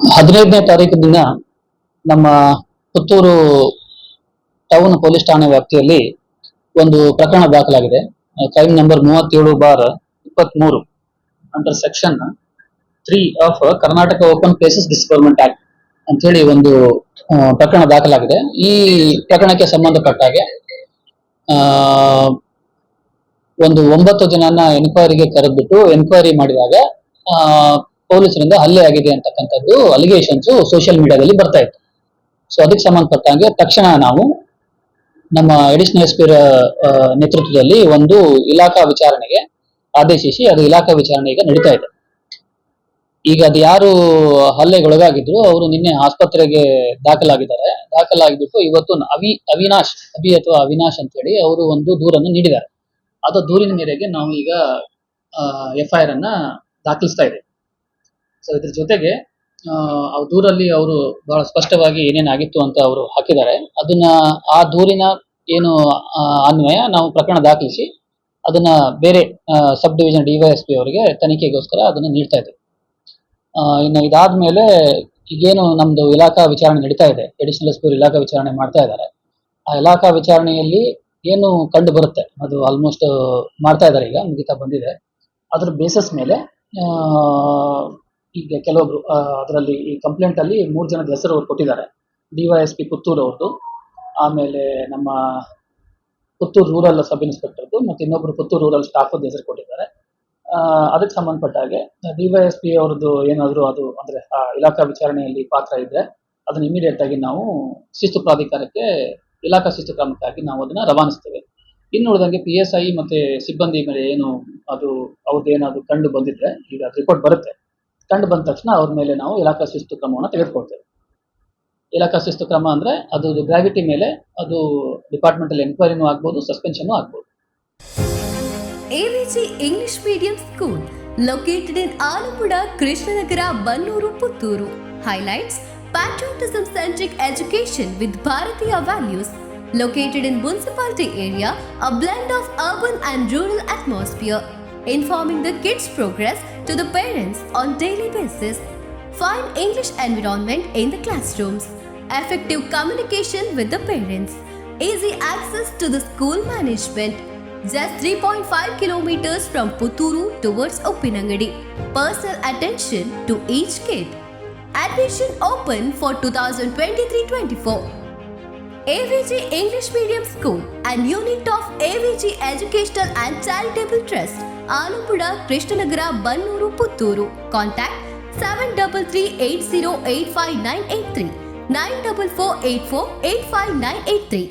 15ನೇ ತಾರೀಕು ದಿನ ನಮ್ಮ ಪುತ್ತೂರು ಟೌನ್ ಪೊಲೀಸ್ ಠಾಣೆ ವ್ಯಾಪ್ತಿಯಲ್ಲಿ ಒಂದು ಪ್ರಕರಣ ದಾಖಲಾಗಿದೆ. Crime number 37/23 under section 3 of Karnataka open places disfigurement act ಅಂತ ಹೇಳಿ ಒಂದು ಪ್ರಕರಣ ದಾಖಲಾಗಿದೆ. ಈ ಪ್ರಕರಣಕ್ಕೆ ಸಂಬಂಧಪಟ್ಟ ಹಾಗೆ ಒಂದು 9 ಜನನ ಎನ್ಕ್ವೈರಿಗೆ ಕರೆದ್ಬಿಟ್ಟು ಎನ್ಕ್ವೈರಿ ಮಾಡಿದಾಗ ಪೊಲೀಸರಿಂದ ಹಲ್ಲೆ ಆಗಿದೆ ಅಂತಕ್ಕಂಥದ್ದು ಅಲಿಗೇಷನ್ಸ್ ಸೋಷಿಯಲ್ ಮೀಡಿಯಾದಲ್ಲಿ ಬರ್ತಾ ಇತ್ತು. ಸೊ ಅದಕ್ಕೆ ಸಂಬಂಧಪಟ್ಟಂಗೆ ತಕ್ಷಣ ನಾವು ನಮ್ಮ ಅಡಿಷನಲ್ ಎಸ್.ಪಿ ನೇತೃತ್ವದಲ್ಲಿ ಒಂದು ಇಲಾಖಾ ವಿಚಾರಣೆಗೆ ಆದೇಶಿಸಿ ಅದು ಇಲಾಖಾ ವಿಚಾರಣೆ ಈಗ ನಡೀತಾ ಇದೆ. ಈಗ ಅದು ಯಾರು ಹಲ್ಲೆಗೊಳಗಾಗಿದ್ರು ಅವರು ನಿನ್ನೆ ಆಸ್ಪತ್ರೆಗೆ ದಾಖಲಾಗಿದ್ದಾರೆ. ದಾಖಲಾಗಿಬಿಟ್ಟು ಇವತ್ತು ಅವಿನಾಶ್ ಅಥವಾ ಅವಿನಾಶ್ ಅಂತ ಹೇಳಿ ಅವರು ಒಂದು ದೂರನ್ನು ನೀಡಿದ್ದಾರೆ. ಅದು ದೂರಿನ ಮೇರೆಗೆ ನಾವು ಈಗ F.I.R ಅನ್ನ ದಾಖಲಿಸ್ತಾ ಇದ್ದೇವೆ. ಸೊ ಇದ್ರ ಜೊತೆಗೆ ಆ ದೂರಲ್ಲಿ ಅವರು ಬಹಳ ಸ್ಪಷ್ಟವಾಗಿ ಏನೇನಾಗಿತ್ತು ಅಂತ ಅವರು ಹಾಕಿದ್ದಾರೆ. ಅದನ್ನ ಆ ದೂರಿನ ಏನು ಅನ್ವಯ ನಾವು ಪ್ರಕರಣ ದಾಖಲಿಸಿ ಅದನ್ನ ಬೇರೆ ಸಬ್ ಡಿವಿಷನ್ DYSP ಅವರಿಗೆ ತನಿಖೆಗೋಸ್ಕರ ಅದನ್ನ ನೀಡ್ತಾ ಇದ್ದೇವೆ. ಇನ್ನು ಇದಾದ್ಮೇಲೆ ಈಗೇನು ನಮ್ದು ಇಲಾಖಾ ವಿಚಾರಣೆ ನಡೀತಾ ಇದೆ, ಅಡಿಷನಲ್ ಎಸ್.ಪಿ ಇಲಾಖಾ ವಿಚಾರಣೆ ಮಾಡ್ತಾ ಇದ್ದಾರೆ. ಆ ಇಲಾಖಾ ವಿಚಾರಣೆಯಲ್ಲಿ ಏನು ಕಂಡು ಬರುತ್ತೆ ಅದು ಆಲ್ಮೋಸ್ಟ್ ಮಾಡ್ತಾ ಇದ್ದಾರೆ, ಈಗ ಮುಗಿತಾ ಬಂದಿದೆ. ಅದ್ರ ಬೇಸಸ್ ಮೇಲೆ ಈಗ ಕೆಲವೊಬ್ರು ಅದರಲ್ಲಿ ಈ ಕಂಪ್ಲೇಂಟ್ ಅಲ್ಲಿ 3 ಜನದ ಹೆಸರು ಅವ್ರು ಕೊಟ್ಟಿದ್ದಾರೆ. DYSP ಪುತ್ತೂರು ಅವ್ರದ್ದು, ಆಮೇಲೆ ನಮ್ಮ ಪುತ್ತೂರು ರೂರಲ್ ಸಬ್ ಇನ್ಸ್ಪೆಕ್ಟರ್ದು, ಮತ್ತೆ ಇನ್ನೊಬ್ರು ಪುತ್ತೂರು ರೂರಲ್ ಸ್ಟಾಫ್ ಹೆಸರು ಕೊಟ್ಟಿದ್ದಾರೆ. ಅದಕ್ಕೆ ಸಂಬಂಧಪಟ್ಟ ಹಾಗೆ DYSP ಅವ್ರದ್ದು ಏನಾದ್ರು ಅದು ಅಂದ್ರೆ ಆ ಇಲಾಖಾ ವಿಚಾರಣೆಯಲ್ಲಿ ಪಾತ್ರ ಇದ್ರೆ ಅದನ್ನ ಇಮಿಡಿಯೇಟ್ ಆಗಿ ನಾವು ಶಿಸ್ತು ಪ್ರಾಧಿಕಾರಕ್ಕೆ ಇಲಾಖಾ ಶಿಸ್ತು ಕ್ರಮಕ್ಕಾಗಿ ನಾವು ಅದನ್ನ ರವಾನಿಸ್ತೇವೆ. ಇನ್ನು ಉಳಿದಂಗೆ PSI ಮತ್ತೆ ಸಿಬ್ಬಂದಿ ಮೇಲೆ ಏನು ಅದು ಅವ್ರದ್ದು ಏನಾದ್ರು ಕಂಡು ಬಂದಿದ್ರೆ ಈಗ ರಿಪೋರ್ಟ್ ಬರುತ್ತೆ. ಕಂಡು ಬಂದ ತಕ್ಷಣ ಅವ್ರ ಮೇಲೆ ನಾವು ಇಲಾಖಾ ಶಿಸ್ತು ಕ್ರಮವನ್ನು ತೆಗೆದುಕೊಳ್ತೇವೆ. ಇಲಾಖಾ ಶಿಸ್ತು ಕ್ರಮ ಅಂದ್ರೆ ಅದು ಗ್ರಾವಿಟಿ ಮೇಲೆ ಅದು ಡಿಪಾರ್ಟ್ಮೆಂಟಲ್ ಎನ್ಕ್ವೈರಿನೂ ಆಗ್ಬೋದು, ಸಸ್ಪೆನ್ಷನ್ ಆಗ್ಬೋದು. AVG English Medium School located in Alapura, Krishnanagara, Mudnooru, Putturu highlights patriotism-centric education with Bharatiya values. Located in municipality area, a blend of urban and rural atmosphere, informing the kids' progress to the parents on daily basis. Fine English environment in the classrooms, effective communication with the parents, easy access to the school management. Just 3.5 kilometers from Putturu towards Uppinangady. Personal attention to each kid. Admission open for 2023-24. AVG English Medium School, an unit of AVG Educational and Charitable Trust, Alapura, Krishnanagara, Mudnooru, Putturu. Contact 7338085983 94484 85983.